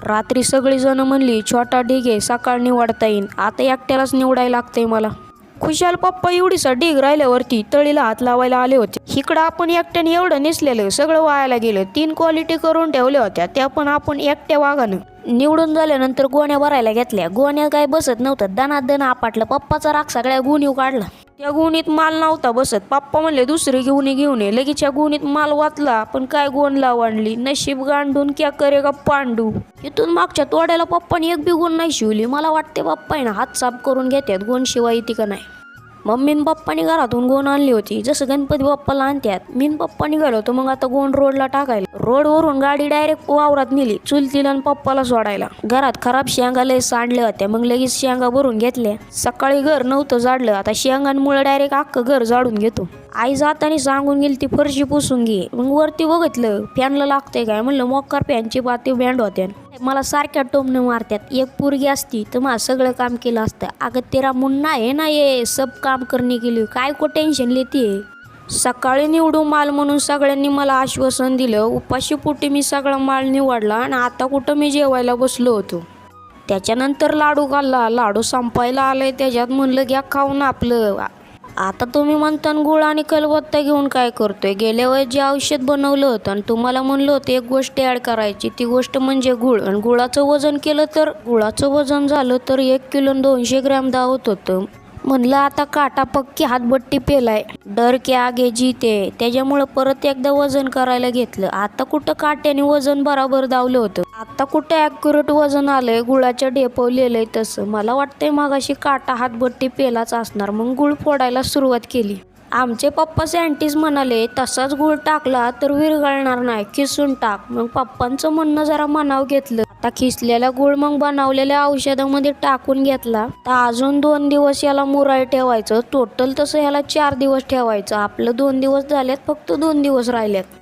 रात्री सगळी जण म्हणली छोटा ढीग आहे, सकाळ निवडता येईन. आता एकट्यालाच निवडायला लागतंय मला. खुशाल पप्पा एवढीसा ढीग राहिल्यावरती तळीला हात लावायला आले होते. इकडं आपण एकट्याने एवढं नेसलेलं सगळं वायाला गेलं. 3 क्वालिटी करून ठेवल्या होत्या, त्या पण आपण एकट्या वागानं. निवडून झाल्यानंतर गोण्या भरायला घेतल्या. गोण्या काय बसत नव्हतं, दनादन आपटलं. पप्पाचा राग सगळ्या गुणीव काढला. त्या गुणीत माल नव्हता बसत. पप्पा म्हणले दुसरी घेऊन ये. लगेच त्या गुणीत माल वाचला, पण काय गोण लावणली. नशीब गांडून क्या करेगा पांडू. इथून मागच्या तोड्याला पप्पाने एक बी गुण नाही शिवली. मला वाटते पप्पा आहे ना हात साफ करून घेतात, गोण शिवाय येते का नाही. मम्मीन पप्पानी घरातून गोण आणली होती, जसं गणपती बाप्पाला आणतात. मीन पप्पा निघालो होतो मग आता गोण रोडला टाकायला. रोडवरून गाडी डायरेक्ट वावरात नेली चुलतीला आणि पप्पाला सोडायला. घरात खराब शेंगा लय सांडल्या होत्या, मग लगेच शेंगा भरून घेतल्या. सकाळी घर नव्हतं जाडलं, आता शेंगांमुळे डायरेक्ट अख्खं घर जाडून घेतो. आई जाताना सांगून गेली ती फरशी पुसून घे. मग वरती बघितलं फॅनला लागतंय काय, म्हणलं मोकार फॅनची पाती बँड होत्या. मला सारख्या टोमनं मारत्यात. एक पोरगी असती तर मला सगळं काम केलं असतं. अगं तेरा मुन्ना आहे ना, ये सब काम करणे केली, काय को टेन्शन लेते. सकाळी निवडू माल म्हणून सगळ्यांनी मला आश्वासन दिलं. उपाशी पोटी मी सगळा माल निवडला आणि आता कुठं मी जेवायला बसलो होतो. त्याच्यानंतर लाडू खाल्ला. लाडू संपायला आलंय त्याच्यात म्हणलं घ्या खाऊन आपलं. आता तुम्ही म्हणता गुळ आणि कलबत्ता घेऊन काय करतोय. गेल्या वेळेस जे औषध बनवलं होतं आणि तुम्हाला म्हणलं होतं एक गोष्ट ॲड करायची, ती गोष्ट म्हणजे गुळ. आणि गुळाचं वजन केलं तर गुळाचं वजन झालं तर 1 किलो 200 ग्रॅम दावत होतं. म्हणलं आता काटा पक्की हातबट्टी पेलाय, डर के आगे जीते. त्याच्यामुळं परत एकदा वजन करायला घेतलं. आता कुठं काट्याने वजन बराबर दावलं होतं, आता कुठं ॲक्युरेट वजन आलंय. गुळाच्या डेपवलेलंय तसं. मला वाटतंय मगाशी काटा हातबट्टी पेलाच असणार. मग गुळ फोडायला सुरुवात केली. आमचे पप्पा सायंटिस्ट म्हणाले तसाच गुळ टाकला तर विरघळणार नाही, खिसून टाक. मग पप्पांचं म्हणणं जरा मनाव घेतलं. आता खिसलेला गुळ मग बनवलेल्या औषधामध्ये टाकून घेतला. तर अजून 2 दिवस याला मुराय ठेवायचं. टोटल तसं ह्याला 4 दिवस ठेवायचं. आपलं 2 दिवस झाल्यात, फक्त 2 दिवस राहिल्यात.